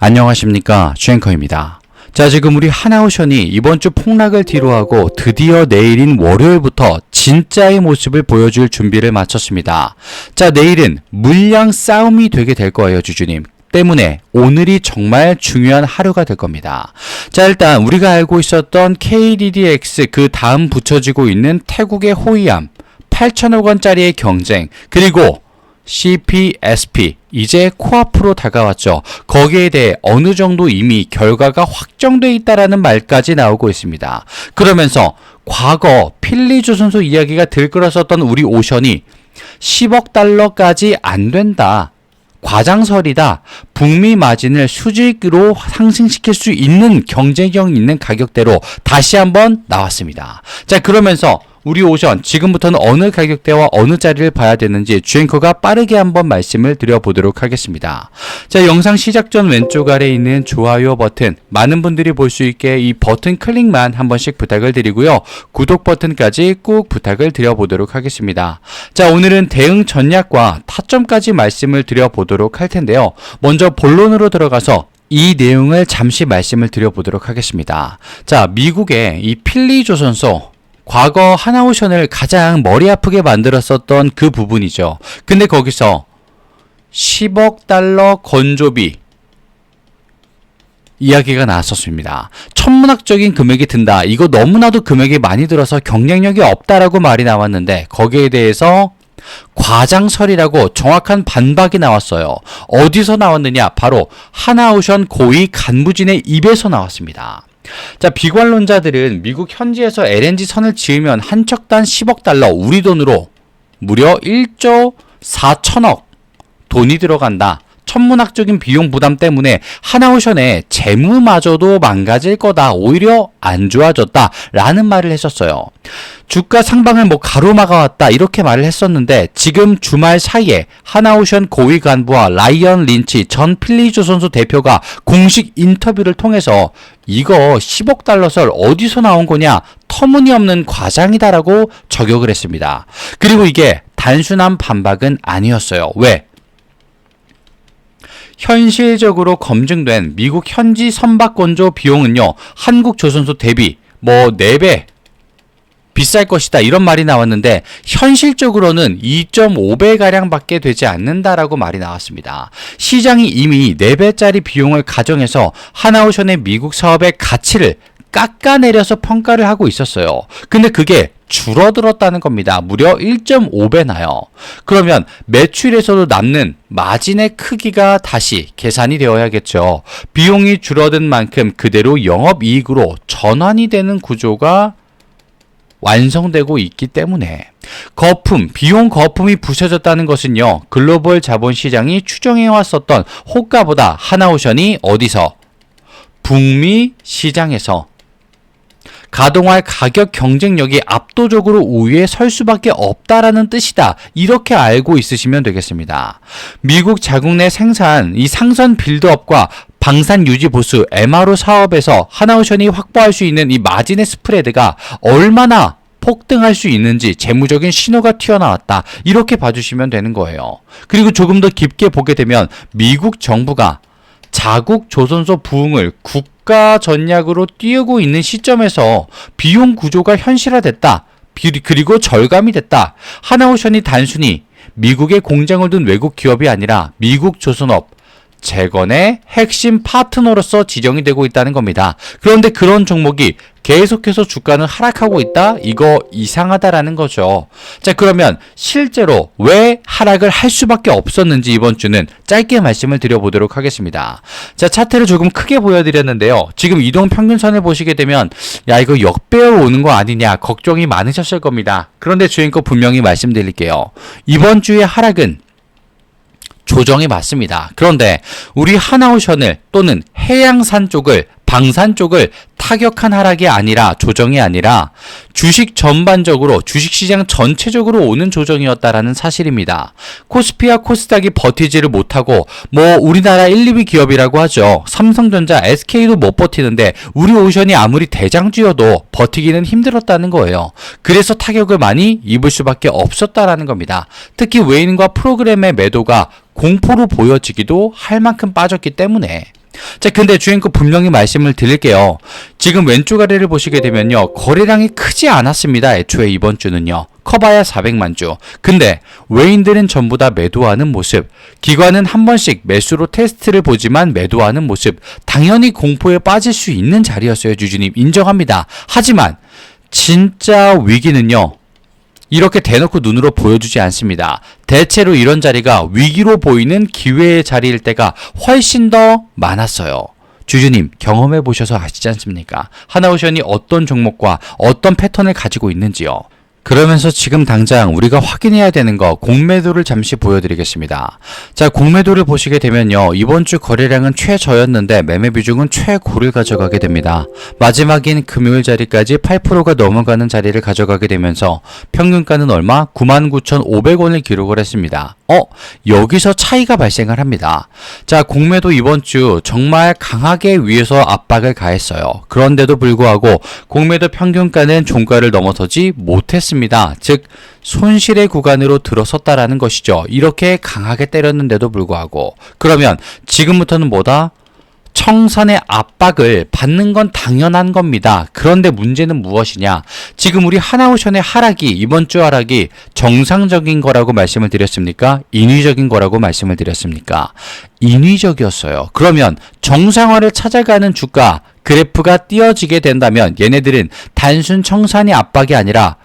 안녕하십니까, 주앵커입니다. 자, 지금 우리 하나오션이 이번 주 폭락을 뒤로하고 드디어 내일인 월요일부터 진짜의 모습을 보여줄 준비를 마쳤습니다. 자, 내일은 물량 싸움이 되게 될 거예요, 주주님. 때문에 오늘이 정말 중요한 하루가 될 겁니다. 자, 일단 우리가 알고 있었던 KDDX 그 다음 붙여지고 있는 태국의 호위함 8천억 원짜리의 경쟁, 그리고 CPSP 이제 코앞으로 다가왔죠. 거기에 대해 어느 정도 이미 결과가 확정돼 있다라는 말까지 나오고 있습니다. 그러면서 과거 필리조선소 이야기가 들끓었었던 우리 오션이 10억 달러까지 안 된다, 과장설이다, 북미 마진을 수직으로 상승시킬 수 있는 경쟁력 있는 가격대로 다시 한번 나왔습니다. 자, 그러면서 우리 오션 지금부터는 어느 가격대와 어느 자리를 봐야 되는지 주앵커가 빠르게 한번 말씀을 드려보도록 하겠습니다. 자, 영상 시작 전 왼쪽 아래에 있는 좋아요 버튼, 많은 분들이 볼 수 있게 이 버튼 클릭만 한 번씩 부탁을 드리고요. 구독 버튼까지 꼭 부탁을 드려보도록 하겠습니다. 자, 오늘은 대응 전략과 타점까지 말씀을 드려보도록 할 텐데요. 먼저 본론으로 들어가서 이 내용을 잠시 말씀을 드려보도록 하겠습니다. 자, 미국의 이 필리조선소, 과거 하나오션을 가장 머리 아프게 만들었었던 그 부분이죠. 근데 거기서 10억 달러 건조비 이야기가 나왔었습니다. 천문학적인 금액이 든다. 이거 너무나도 금액이 많이 들어서 경쟁력이 없다라고 말이 나왔는데 거기에 대해서 과장설이라고 정확한 반박이 나왔어요. 어디서 나왔느냐? 바로 하나오션 고위 간부진의 입에서 나왔습니다. 자, 비관론자들은 미국 현지에서 LNG 선을 지으면 한 척당 10억 달러, 우리 돈으로 무려 1조 4천억 돈이 들어간다. 천문학적인 비용 부담 때문에 하나오션의 재무마저도 망가질 거다, 오히려 안 좋아졌다 라는 말을 했었어요. 주가 상방을 가로막아왔다 이렇게 말을 했었는데, 지금 주말 사이에 하나오션 고위 간부와 라이언 린치 전 필리조선소 대표가 공식 인터뷰를 통해서 이거 10억 달러설 어디서 나온 거냐, 터무니없는 과장이다라고 저격을 했습니다. 그리고 이게 단순한 반박은 아니었어요. 왜? 현실적으로 검증된 미국 현지 선박건조 비용은요, 한국 조선소 대비 4배 비쌀 것이다 이런 말이 나왔는데 현실적으로는 2.5배가량 밖에 되지 않는다라고 말이 나왔습니다. 시장이 이미 4배짜리 비용을 가정해서 하나오션의 미국 사업의 가치를 깎아내려서 평가를 하고 있었어요. 근데 그게 줄어들었다는 겁니다. 무려 1.5배 나요. 그러면 매출에서도 남는 마진의 크기가 다시 계산이 되어야겠죠. 비용이 줄어든 만큼 그대로 영업이익으로 전환이 되는 구조가 완성되고 있기 때문에 비용 거품이 부서졌다는 것은요, 글로벌 자본시장이 추정해왔었던 호가보다 하나오션이 어디서? 북미 시장에서 가동할 가격 경쟁력이 압도적으로 우위에 설 수밖에 없다라는 뜻이다. 이렇게 알고 있으시면 되겠습니다. 미국 자국 내 생산, 이 상선 빌드업과 방산 유지 보수 MRO 사업에서 하나오션이 확보할 수 있는 이 마진의 스프레드가 얼마나 폭등할 수 있는지 재무적인 신호가 튀어나왔다. 이렇게 봐주시면 되는 거예요. 그리고 조금 더 깊게 보게 되면 미국 정부가 자국 조선소 부흥을 국가 전략으로 띄우고 있는 시점에서 비용 구조가 현실화됐다. 그리고 절감이 됐다. 하나오션이 단순히 미국에 공장을 둔 외국 기업이 아니라 미국 조선업 재건의 핵심 파트너로서 지정이 되고 있다는 겁니다. 그런데 그런 종목이 계속해서 주가는 하락하고 있다? 이거 이상하다라는 거죠. 자, 그러면 실제로 왜 하락을 할 수밖에 없었는지 이번 주는 짧게 말씀을 드려보도록 하겠습니다. 자, 차트를 조금 크게 보여드렸는데요. 지금 이동평균선을 보시게 되면 야, 이거 역배열 오는 거 아니냐 걱정이 많으셨을 겁니다. 그런데 주인거 분명히 말씀드릴게요. 이번 주의 하락은 조정이 맞습니다. 그런데 우리 하나오션을 또는 해양산 쪽을, 방산 쪽을 타격한 하락이 아니라, 조정이 아니라 주식 전반적으로, 주식시장 전체적으로 오는 조정이었다라는 사실입니다. 코스피와 코스닥이 버티지를 못하고 우리나라 1, 2위 기업이라고 하죠. 삼성전자, SK도 못 버티는데 우리 오션이 아무리 대장주여도 버티기는 힘들었다는 거예요. 그래서 타격을 많이 입을 수밖에 없었다라는 겁니다. 특히 외인과 프로그램의 매도가 공포로 보여지기도 할 만큼 빠졌기 때문에 자, 근데 주행거 분명히 말씀을 드릴게요. 지금 왼쪽 아래를 보시게 되면요, 거래량이 크지 않았습니다. 애초에 이번 주는요. 커봐야 400만 주. 근데 외인들은 전부 다 매도하는 모습, 기관은 한 번씩 매수로 테스트를 보지만 매도하는 모습, 당연히 공포에 빠질 수 있는 자리였어요. 주주님 인정합니다. 하지만 진짜 위기는요, 이렇게 대놓고 눈으로 보여주지 않습니다. 대체로 이런 자리가 위기로 보이는 기회의 자리일 때가 훨씬 더 많았어요. 주주님 경험해 보셔서 아시지 않습니까? 하나오션이 어떤 종목과 어떤 패턴을 가지고 있는지요. 그러면서 지금 당장 우리가 확인해야 되는 거, 공매도를 잠시 보여드리겠습니다. 자, 공매도를 보시게 되면요, 이번 주 거래량은 최저였는데 매매 비중은 최고를 가져가게 됩니다. 마지막인 금요일 자리까지 8%가 넘어가는 자리를 가져가게 되면서 평균가는 얼마? 99,500원을 기록을 했습니다. 여기서 차이가 발생을 합니다. 자, 공매도 이번 주 정말 강하게 위에서 압박을 가했어요. 그런데도 불구하고 공매도 평균가는 종가를 넘어서지 못했습니다. 즉 손실의 구간으로 들어섰다라는 것이죠. 이렇게 강하게 때렸는데도 불구하고. 그러면 지금부터는 뭐다? 청산의 압박을 받는 건 당연한 겁니다. 그런데 문제는 무엇이냐? 지금 우리 하나오션의 하락이, 이번 주 하락이 정상적인 거라고 말씀을 드렸습니까? 인위적인 거라고 말씀을 드렸습니까? 인위적이었어요. 그러면 정상화를 찾아가는 주가 그래프가 띄어지게 된다면 얘네들은 단순 청산의 압박이 아니라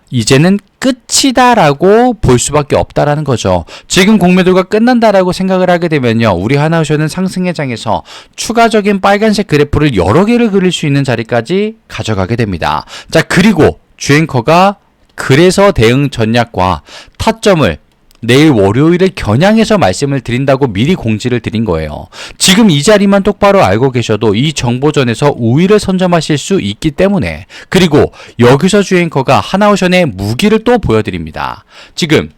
이제는 끝이다라고 볼 수밖에 없다라는 거죠. 지금 공매도가 끝난다라고 생각을 하게 되면요, 우리 하나오션은 상승의 장에서 추가적인 빨간색 그래프를 여러 개를 그릴 수 있는 자리까지 가져가게 됩니다. 자, 그리고 주앵커가 그래서 대응 전략과 타점을 내일 월요일을 겨냥해서 말씀을 드린다고 미리 공지를 드린 거예요. 지금 이 자리만 똑바로 알고 계셔도 이 정보전에서 우위를 선점하실 수 있기 때문에. 그리고 여기서 주앵커가 하나오션의 무기를 또 보여드립니다. 지금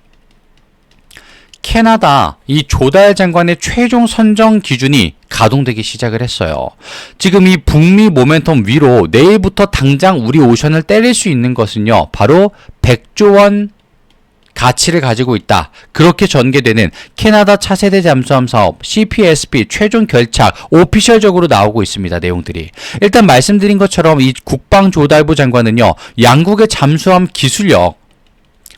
캐나다 이 조달 장관의 최종 선정 기준이 가동되기 시작을 했어요. 지금 이 북미 모멘텀 위로 내일부터 당장 우리 오션을 때릴 수 있는 것은요, 바로 100조 원 가치를 가지고 있다. 그렇게 전개되는 캐나다 차세대 잠수함 사업 CPSP 최종 결착 오피셜적으로 나오고 있습니다. 내용들이. 일단 말씀드린 것처럼 이 국방조달부 장관은요, 양국의 잠수함 기술력,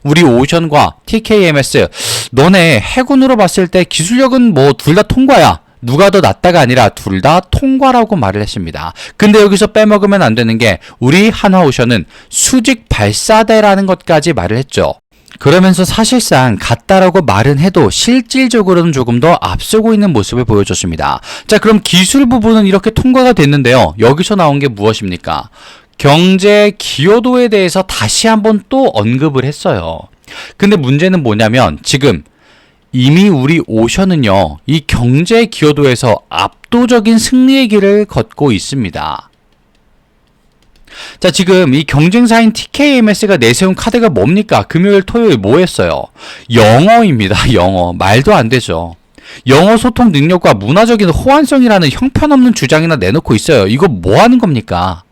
우리 오션과 TKMS, 너네 해군으로 봤을 때 기술력은 뭐 둘 다 통과야. 누가 더 낫다가 아니라 둘 다 통과라고 말을 했습니다. 근데 여기서 빼먹으면 안 되는 게 우리 하나오션은 수직 발사대라는 것까지 말을 했죠. 그러면서 사실상 같다라고 말은 해도 실질적으로는 조금 더 앞서고 있는 모습을 보여줬습니다. 자, 그럼 기술 부분은 이렇게 통과가 됐는데요. 여기서 나온 게 무엇입니까? 경제 기여도에 대해서 다시 한번 또 언급을 했어요. 근데 문제는 뭐냐면 지금 이미 우리 오션은요, 이 경제 기여도에서 압도적인 승리의 길을 걷고 있습니다. 자, 지금 이 경쟁사인 TKMS가 내세운 카드가 뭡니까? 금요일, 토요일 뭐 했어요? 영어입니다. 영어. 말도 안 되죠. 영어 소통 능력과 문화적인 호환성이라는 형편없는 주장이나 내놓고 있어요. 이거 뭐 하는 겁니까?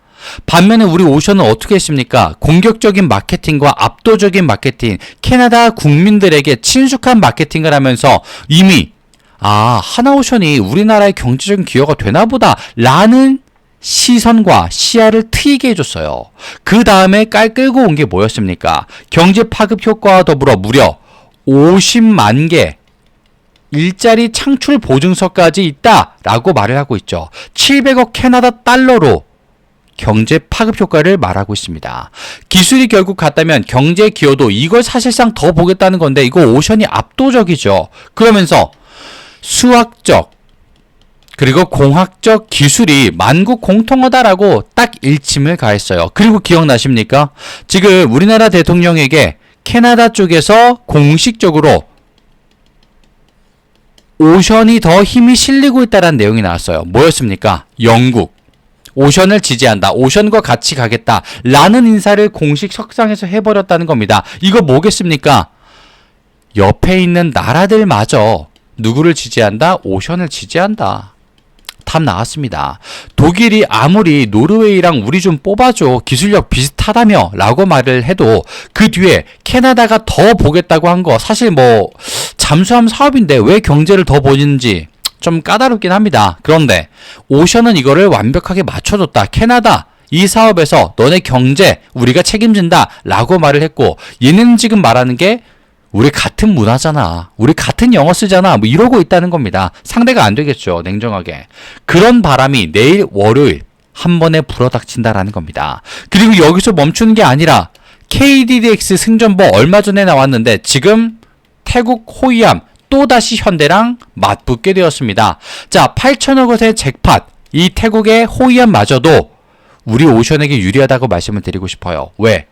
반면에 우리 오션은 어떻게 했습니까? 공격적인 마케팅과 압도적인 마케팅, 캐나다 국민들에게 친숙한 마케팅을 하면서 이미 하나오션이 우리나라의 경제적인 기여가 되나보다 라는 시선과 시야를 트이게 해줬어요. 그 다음에 끌고 온 게 뭐였습니까? 경제 파급 효과와 더불어 무려 50만 개 일자리 창출 보증서까지 있다라고 말을 하고 있죠. 700억 캐나다 달러로 경제 파급 효과를 말하고 있습니다. 기술이 결국 같다면 경제 기여도, 이걸 사실상 더 보겠다는 건데 이거 오션이 압도적이죠. 그러면서 수학적 그리고 공학적 기술이 만국 공통어다라고 딱 일침을 가했어요. 그리고 기억나십니까? 지금 우리나라 대통령에게 캐나다 쪽에서 공식적으로 오션이 더 힘이 실리고 있다는 내용이 나왔어요. 뭐였습니까? 영국. 오션을 지지한다. 오션과 같이 가겠다. 라는 인사를 공식 석상에서 해버렸다는 겁니다. 이거 뭐겠습니까? 옆에 있는 나라들마저 누구를 지지한다? 오션을 지지한다. 답 나왔습니다. 독일이 아무리 노르웨이랑 우리 좀 뽑아줘, 기술력 비슷하다며 라고 말을 해도 그 뒤에 캐나다가 더 보겠다고 한 거, 사실 뭐 잠수함 사업인데 왜 경제를 더 보는지 좀 까다롭긴 합니다. 그런데 오션은 이거를 완벽하게 맞춰줬다. 캐나다 이 사업에서 너네 경제 우리가 책임진다 라고 말을 했고, 얘는 지금 말하는 게 우리 같은 문화잖아, 우리 같은 영어 쓰잖아, 뭐 이러고 있다는 겁니다. 상대가 안 되겠죠, 냉정하게. 그런 바람이 내일 월요일 한 번에 불어닥친다라는 겁니다. 그리고 여기서 멈추는 게 아니라 KDDX 승전보 얼마 전에 나왔는데 지금 태국 호이암 또다시 현대랑 맞붙게 되었습니다. 자, 8천억 원의 잭팟, 이 태국의 호이암마저도 우리 오션에게 유리하다고 말씀을 드리고 싶어요. 왜?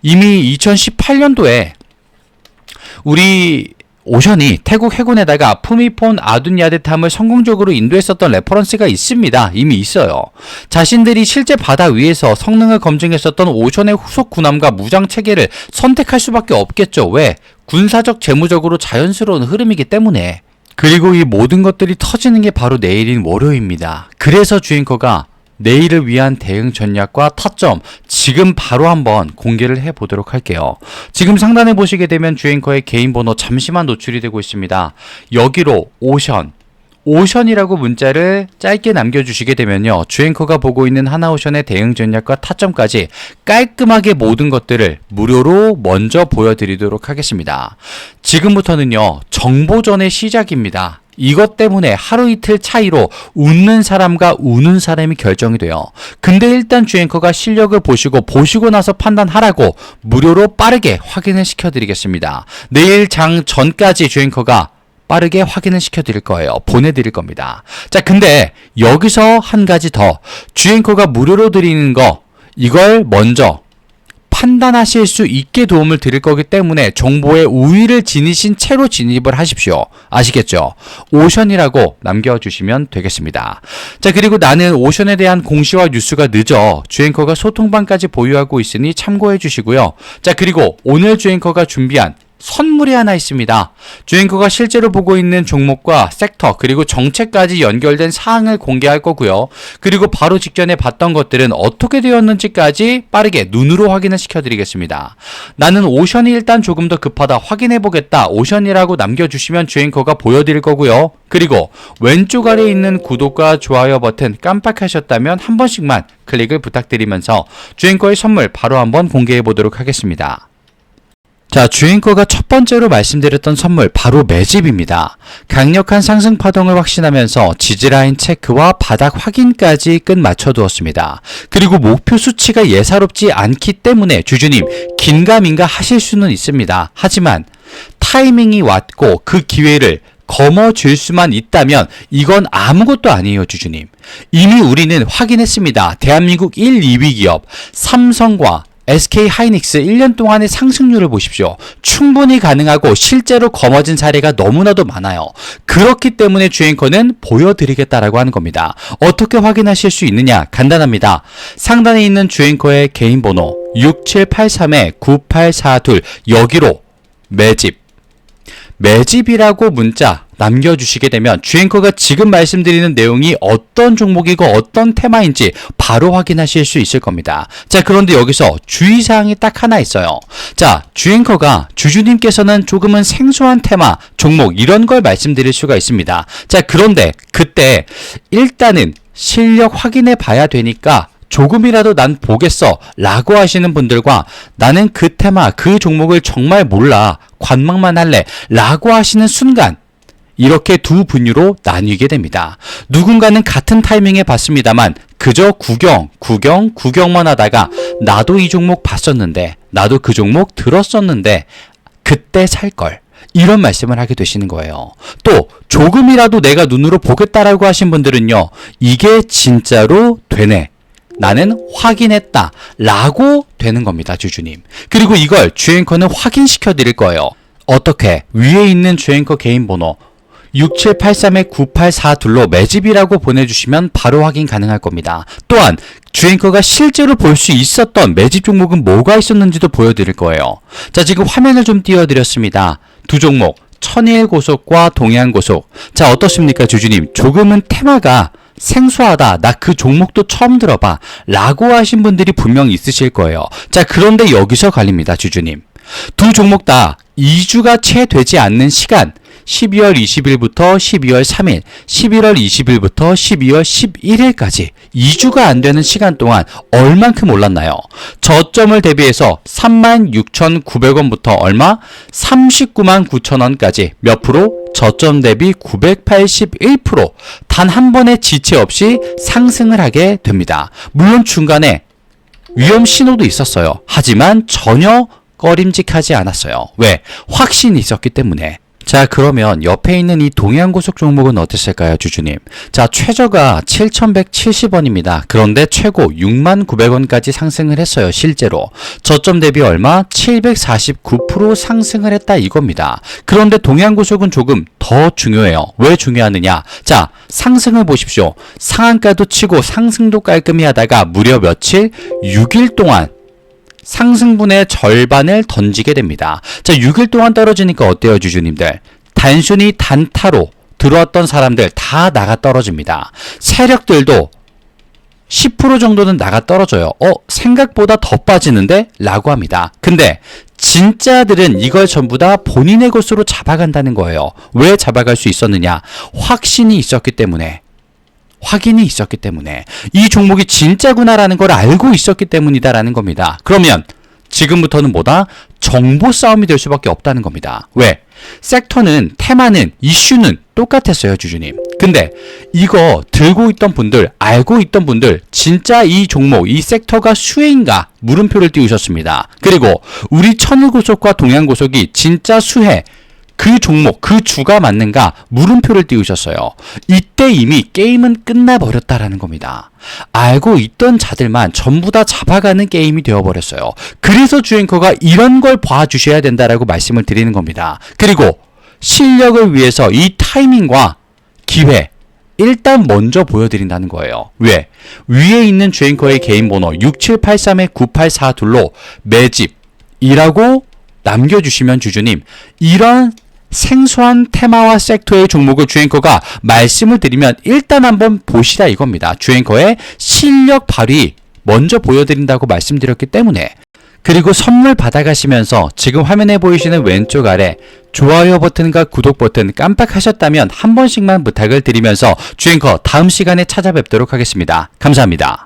이미 2018년도에 우리 오션이 태국 해군에다가 푸미폰 아둔야드탐을 성공적으로 인도했었던 레퍼런스가 있습니다. 이미 있어요. 자신들이 실제 바다 위에서 성능을 검증했었던 오션의 후속 군함과 무장 체계를 선택할 수밖에 없겠죠. 왜? 군사적 재무적으로 자연스러운 흐름이기 때문에. 그리고 이 모든 것들이 터지는 게 바로 내일인 월요일입니다. 그래서 주앵커가 내일을 위한 대응 전략과 타점 지금 바로 한번 공개를 해보도록 할게요. 지금 상단에 보시게 되면 주앵커의 개인 번호 잠시만 노출이 되고 있습니다. 여기로 오션이라고 문자를 짧게 남겨주시게 되면요, 주앵커가 보고 있는 하나오션의 대응 전략과 타점까지 깔끔하게 모든 것들을 무료로 먼저 보여드리도록 하겠습니다. 지금부터는요, 정보전의 시작입니다. 이것 때문에 하루 이틀 차이로 웃는 사람과 우는 사람이 결정이 돼요. 근데 일단 주앵커가 실력을 보시고 나서 판단하라고 무료로 빠르게 확인을 시켜드리겠습니다. 내일 장 전까지 주앵커가 빠르게 확인을 시켜드릴 거예요. 보내드릴 겁니다. 자, 근데 여기서 한 가지 더, 주앵커가 무료로 드리는 거, 이걸 먼저 판단하실 수 있게 도움을 드릴 거기 때문에 정보의 우위를 지니신 채로 진입을 하십시오. 아시겠죠? 오션이라고 남겨주시면 되겠습니다. 자, 그리고 나는 오션에 대한 공시와 뉴스가 늦어 주앵커가 소통방까지 보유하고 있으니 참고해 주시고요. 자, 그리고 오늘 주앵커가 준비한 선물이 하나 있습니다. 주앵커가 실제로 보고 있는 종목과 섹터 그리고 정책까지 연결된 사항을 공개할 거고요. 그리고 바로 직전에 봤던 것들은 어떻게 되었는지까지 빠르게 눈으로 확인을 시켜드리겠습니다. 나는 오션이 일단 조금 더 급하다, 확인해보겠다, 오션이라고 남겨주시면 주앵커가 보여드릴 거고요. 그리고 왼쪽 아래에 있는 구독과 좋아요 버튼 깜빡하셨다면 한 번씩만 클릭을 부탁드리면서 주앵커의 선물 바로 한번 공개해보도록 하겠습니다. 자, 주앵커가 첫 번째로 말씀드렸던 선물 바로 매집입니다. 강력한 상승 파동을 확신하면서 지지라인 체크와 바닥 확인까지 끝 맞춰두었습니다. 그리고 목표 수치가 예사롭지 않기 때문에 주주님 긴가민가 하실 수는 있습니다. 하지만 타이밍이 왔고 그 기회를 거머쥘 수만 있다면 이건 아무것도 아니에요, 주주님. 이미 우리는 확인했습니다. 대한민국 1, 2위 기업 삼성과 SK 하이닉스 1년 동안의 상승률을 보십시오. 충분히 가능하고 실제로 거머쥔 사례가 너무나도 많아요. 그렇기 때문에 주앵커는 보여드리겠다라고 하는 겁니다. 어떻게 확인하실 수 있느냐? 간단합니다. 상단에 있는 주앵커의 개인 번호 6783-9842 여기로 매집이라고 문자 남겨주시게 되면 주앵커가 지금 말씀드리는 내용이 어떤 종목이고 어떤 테마인지 바로 확인하실 수 있을 겁니다. 자, 그런데 여기서 주의사항이 딱 하나 있어요. 자, 주앵커가 주주님께서는 조금은 생소한 테마, 종목 이런 걸 말씀드릴 수가 있습니다. 자, 그런데 그때 일단은 실력 확인해 봐야 되니까 조금이라도 난 보겠어 라고 하시는 분들과 나는 그 테마, 그 종목을 정말 몰라, 관망만 할래 라고 하시는 순간 이렇게 두 분류로 나뉘게 됩니다. 누군가는 같은 타이밍에 봤습니다만 그저 구경만 하다가 나도 이 종목 봤었는데, 나도 그 종목 들었었는데 그때 살걸, 이런 말씀을 하게 되시는 거예요. 또 조금이라도 내가 눈으로 보겠다라고 하신 분들은요, 이게 진짜로 되네, 나는 확인했다 라고 되는 겁니다, 주주님. 그리고 이걸 주앵커는 확인시켜 드릴 거예요. 어떻게? 위에 있는 주앵커 개인 번호 6783-9842로 매집이라고 보내주시면 바로 확인 가능할 겁니다. 또한 주앵커가 실제로 볼 수 있었던 매집 종목은 뭐가 있었는지도 보여드릴 거예요. 자, 지금 화면을 좀 띄워드렸습니다. 두 종목, 천일고속과 동해안고속. 자, 어떻습니까, 주주님? 조금은 테마가 생소하다, 나 그 종목도 처음 들어봐 라고 하신 분들이 분명히 있으실 거예요. 자, 그런데 여기서 갈립니다, 주주님. 두 종목 다 2주가 채 되지 않는 시간, 12월 20일부터 12월 3일, 11월 20일부터 12월 11일까지 2주가 안 되는 시간 동안 얼만큼 올랐나요? 저점을 대비해서 36,900원부터 얼마? 399,900원까지 몇 프로? 저점 대비 981% 단 한 번의 지체 없이 상승을 하게 됩니다. 물론 중간에 위험 신호도 있었어요. 하지만 전혀 꺼림직하지 않았어요. 왜? 확신이 있었기 때문에. 자, 그러면 옆에 있는 이 동해안고속 종목은 어땠을까요, 주주님? 자, 최저가 7,170원입니다. 그런데 최고 69,000원까지 상승을 했어요, 실제로. 저점 대비 얼마? 749% 상승을 했다 이겁니다. 그런데 동해안고속은 조금 더 중요해요. 왜 중요하느냐? 자, 상승을 보십시오. 상한가도 치고 상승도 깔끔히 하다가 무려 며칠? 6일 동안 상승분의 절반을 던지게 됩니다. 자, 6일 동안 떨어지니까 어때요, 주주님들? 단순히 단타로 들어왔던 사람들 다 나가 떨어집니다. 세력들도 10% 정도는 나가 떨어져요. 생각보다 더 빠지는데? 라고 합니다. 근데 진짜들은 이걸 전부 다 본인의 것으로 잡아간다는 거예요. 왜 잡아갈 수 있었느냐? 확신이 있었기 때문에. 확인이 있었기 때문에 이 종목이 진짜구나라는 걸 알고 있었기 때문이다라는 겁니다. 그러면 지금부터는 뭐다? 정보 싸움이 될 수밖에 없다는 겁니다. 왜? 섹터는, 테마는, 이슈는 똑같았어요, 주주님. 근데 이거 들고 있던 분들, 알고 있던 분들 진짜 이 종목, 이 섹터가 수혜인가? 물음표를 띄우셨습니다. 그리고 우리 천일고속과 동해안고속이 진짜 수혜, 그 종목, 그 주가 맞는가? 물음표를 띄우셨어요. 이때 이미 게임은 끝나버렸다라는 겁니다. 알고 있던 자들만 전부 다 잡아가는 게임이 되어버렸어요. 그래서 주앵커가 이런 걸 봐주셔야 된다라고 말씀을 드리는 겁니다. 그리고 실력을 위해서 이 타이밍과 기회, 일단 먼저 보여드린다는 거예요. 왜? 위에 있는 주앵커의 개인 번호 6783-9842로 매집이라고 남겨주시면 주주님, 이런 생소한 테마와 섹터의 종목을 주앵커가 말씀을 드리면 일단 한번 보시라 이겁니다. 주앵커의 실력 발휘 먼저 보여드린다고 말씀드렸기 때문에. 그리고 선물 받아가시면서 지금 화면에 보이시는 왼쪽 아래 좋아요 버튼과 구독 버튼 깜빡하셨다면 한 번씩만 부탁을 드리면서 주앵커 다음 시간에 찾아뵙도록 하겠습니다. 감사합니다.